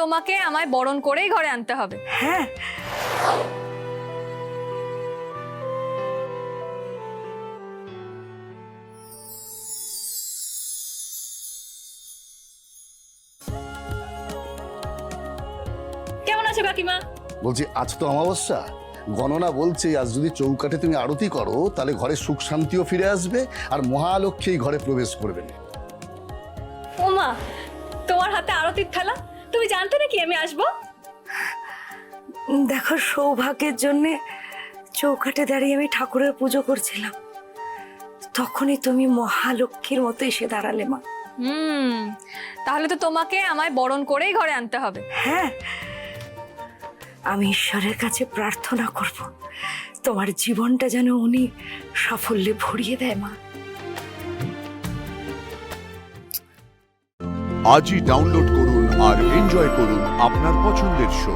তোমাকে আমায় বরণ করেই ঘরে আনতে হবে। হ্যাঁ, কেমন আছো কাকিমা? বলছি আজ তো অমাবস্যা, গণনা বলছে আজ যদি চৌকাঠে তুমি আরতি করো তাহলে ঘরে সুখ শান্তিও ফিরে আসবে আর মহালক্ষ্মী ঘরে প্রবেশ করবেন। ওমা, তোমার হাতে আরতির থালা, তুমি জানতে নাকি আমি আসবো? দেখো সৌভাগ্যের জন্য চৌকাঠে দাঁড়িয়ে আমি ঠাকুরের পুজো করছিলাম, তখনই তুমি মহালক্ষ্মীর মতো এসে দাঁড়ালে মা। তাহলে তো তোমাকে আমায় বরণ করেই ঘরে আনতে হবে। হ্যাঁ, আমি ঈশ্বরের কাছে প্রার্থনা করব তোমার জীবনটা যেন উনি সাফল্যে ভরিয়ে দেয় মা। আজই ডাউনলোড করুন আর এনজয় করুন আপনার পছন্দের শো।